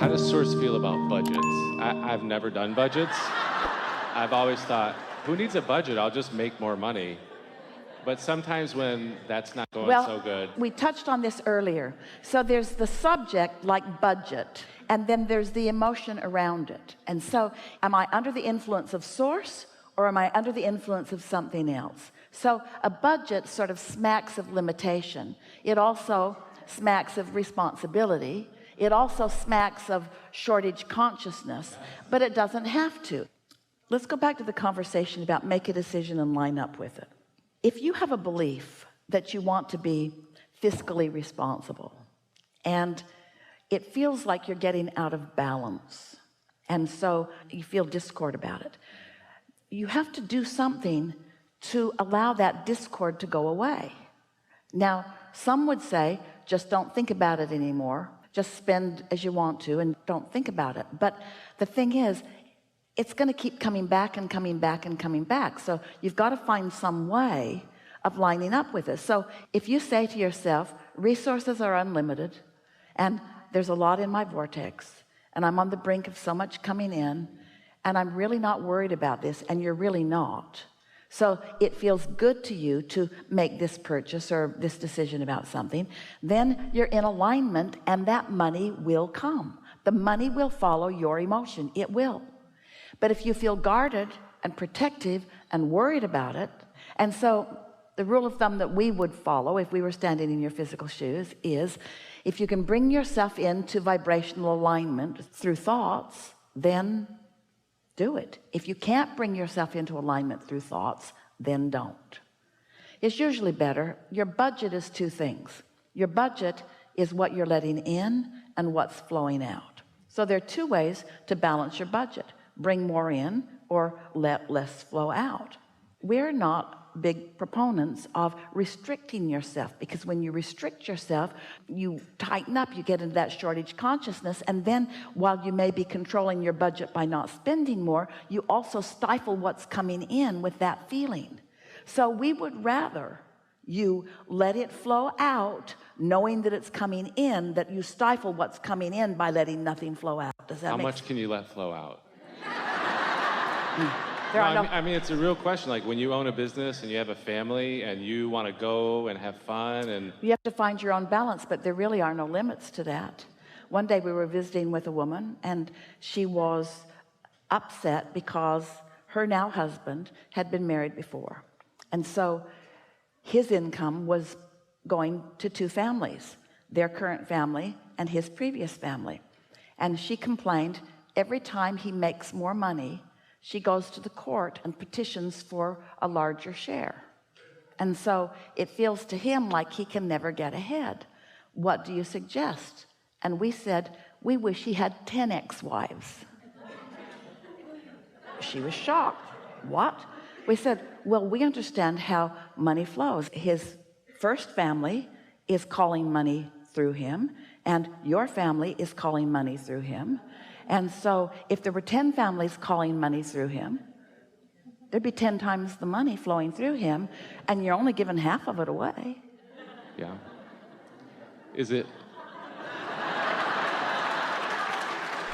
How does Source feel about budgets? I've never done budgets. I've always thought, who needs a budget? I'll just make more money. But sometimes when that's not going so good. We touched on this earlier. So there's the subject, like budget, and then there's the emotion around it. And so am I under the influence of Source, or am I under the influence of something else? So a budget sort of smacks of limitation. It also smacks of responsibility. It also smacks of shortage consciousness, but it doesn't have to. Let's go back to the conversation about make a decision and line up with it. If you have a belief that you want to be fiscally responsible and it feels like you're getting out of balance, and so you feel discord about it, you have to do something to allow that discord to go away. Now, some would say, just don't think about it anymore. Just spend as you want to and don't think about it. But the thing is, it's going to keep coming back and coming back and coming back. So you've got to find some way of lining up with it. So if you say to yourself, resources are unlimited and there's a lot in my vortex and I'm on the brink of so much coming in and I'm really not worried about this, and you're really not. So it feels good to you to make this purchase or this decision about something, then you're in alignment and that money will come. The money will follow your emotion. It will. But if you feel guarded and protective and worried about it, and so the rule of thumb that we would follow if we were standing in your physical shoes is, if you can bring yourself into vibrational alignment through thoughts, then do it. If you can't bring yourself into alignment through thoughts, then don't. It's usually better. Your budget is two things. Your budget is what you're letting in and what's flowing out. So there are two ways to balance your budget: bring more in or let less flow out. We're not big proponents of restricting yourself, because when you restrict yourself, you tighten up, you get into that shortage consciousness, and then while you may be controlling your budget by not spending more, you also stifle what's coming in with that feeling. So we would rather you let it flow out, knowing that it's coming in, that you stifle what's coming in by letting nothing flow out. Does that How make much sense? can you let flow out? No, I mean, it's a real question. Like when you own a business and you have a family and you want to go and have fun, and you have to find your own balance, but there really are no limits to that. One day we were visiting with a woman and she was upset because her now husband had been married before. And so his income was going to two families, their current family and his previous family. And she complained every time he makes more money, she goes to the court and petitions for a larger share. And so it feels to him like he can never get ahead. What do you suggest? And we said, we wish he had 10 ex-wives. She was shocked. What? We said, well, we understand how money flows. His first family is calling money through him, and your family is calling money through him. And so if there were 10 families calling money through him, there'd be 10 times the money flowing through him, and you're only giving half of it away. yeah. Is it?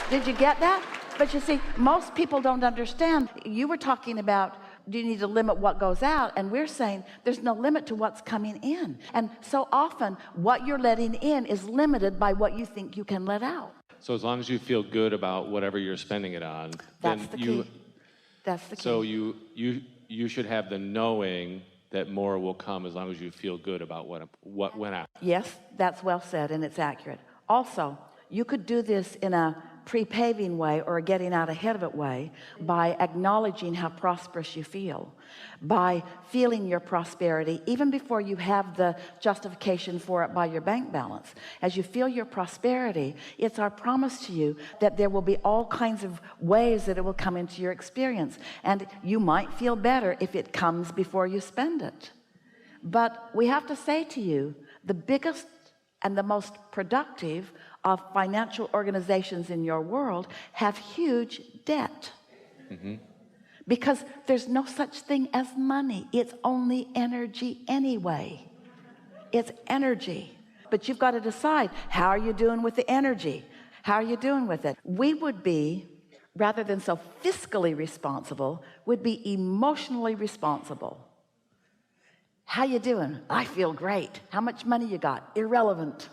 Did you get that? But you see, most people don't understand. You were talking about, do you need to limit what goes out? And we're saying there's no limit to what's coming in. And so often what you're letting in is limited by what you think you can let out. So as long as you feel good about whatever you're spending it on, That's then the you. key. That's the key. So you should have the knowing that more will come as long as you feel good about what went out. Yes, that's well said, and it's accurate. Also, you could do this in a pre-paving way or a getting out ahead of it way by acknowledging how prosperous you feel, by feeling your prosperity even before you have the justification for it by your bank balance. As you feel your prosperity, it's our promise to you that there will be all kinds of ways that it will come into your experience, and you might feel better if it comes before you spend it. But we have to say to you, the biggest and the most productive of financial organizations in your world have huge debt. Because there's no such thing as money. It's only energy anyway. It's energy. But you've got to decide, how are you doing with the energy? How are you doing with it? We would be, rather than so fiscally responsible, would be emotionally responsible. How you doing? I feel great. How much money you got? Irrelevant.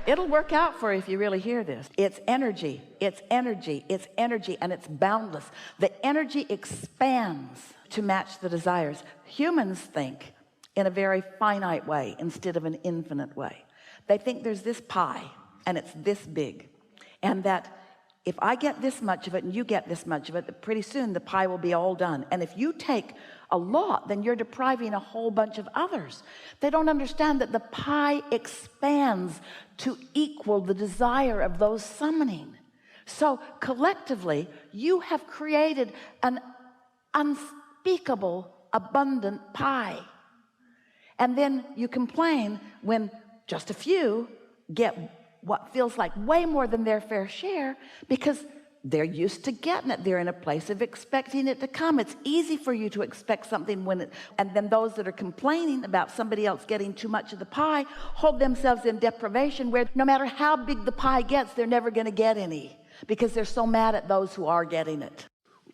It'll work out for you if you really hear this. It's energy, it's energy, it's energy, and it's boundless. The energy expands to match the desires. Humans think in a very finite way instead of an infinite way. They think there's this pie and it's this big, and that if I get this much of it and you get this much of it, pretty soon the pie will be all done. And if you take a lot, then you're depriving a whole bunch of others. They don't understand that the pie expands to equal the desire of those summoning. So collectively, you have created an unspeakable, abundant pie. And then you complain when just a few get what feels like way more than their fair share, because they're used to getting it. They're in a place of expecting it to come. It's easy for you to expect something and then those that are complaining about somebody else getting too much of the pie hold themselves in deprivation, where no matter how big the pie gets, they're never going to get any because they're so mad at those who are getting it.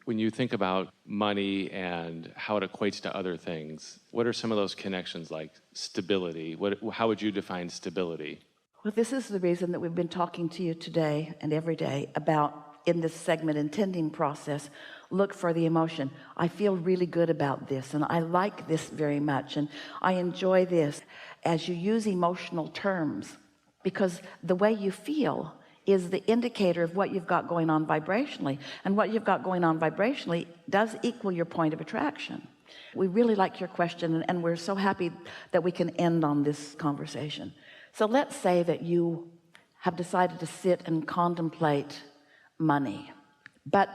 When you think about money and how it equates to other things, what are some of those connections, like stability? How would you define stability? Well, this is the reason that we've been talking to you today and every day about, in this segment, intending process, look for the emotion. I feel really good about this, and I like this very much, and I enjoy this, as you use emotional terms, because the way you feel is the indicator of what you've got going on vibrationally, and what you've got going on vibrationally does equal your point of attraction. We really like your question, and we're so happy that we can end on this conversation. So let's say that you have decided to sit and contemplate money, but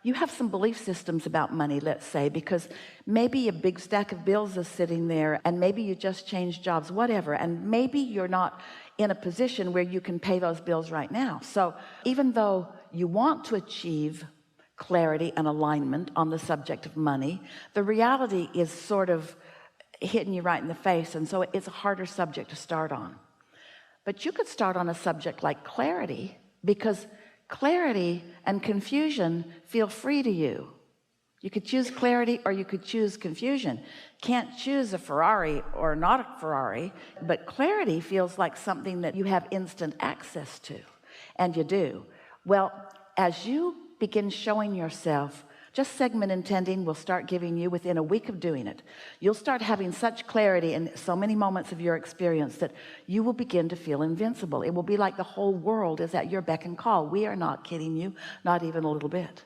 you have some belief systems about money, let's say, because maybe a big stack of bills is sitting there, and maybe you just changed jobs, whatever, and maybe you're not in a position where you can pay those bills right now. So even though you want to achieve clarity and alignment on the subject of money, the reality is sort of hitting you right in the face, and so it's a harder subject to start on. But you could start on a subject like clarity, because clarity and confusion feel free to you. You could choose clarity or you could choose confusion. Can't choose a Ferrari or not a Ferrari, but clarity feels like something that you have instant access to, and you do. Well, as you begin showing yourself, just segment intending will start giving you, within a week of doing it, you'll start having such clarity in so many moments of your experience that you will begin to feel invincible. It will be like the whole world is at your beck and call. We are not kidding you, not even a little bit.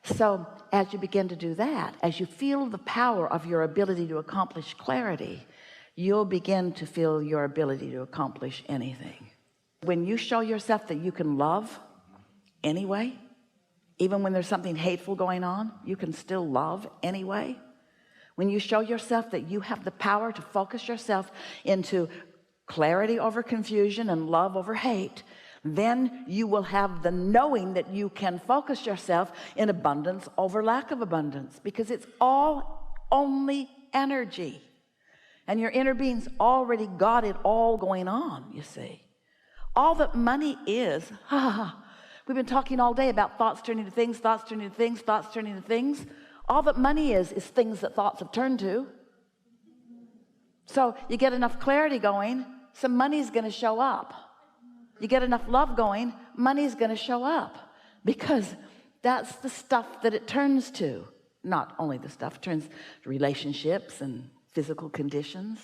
So as you begin to do that, as you feel the power of your ability to accomplish clarity, you'll begin to feel your ability to accomplish anything. When you show yourself that you can love anyway, even when there's something hateful going on, you can still love anyway. When you show yourself that you have the power to focus yourself into clarity over confusion and love over hate, then you will have the knowing that you can focus yourself in abundance over lack of abundance, because it's all only energy. And your inner being's already got it all going on, you see. All that money is, we've been talking all day about thoughts turning to things, thoughts turning to things, thoughts turning to things. All that money is things that thoughts have turned to. So you get enough clarity going, some money's going to show up. You get enough love going, money's going to show up, because that's the stuff that it turns to. Not only the stuff, it turns to relationships and physical conditions.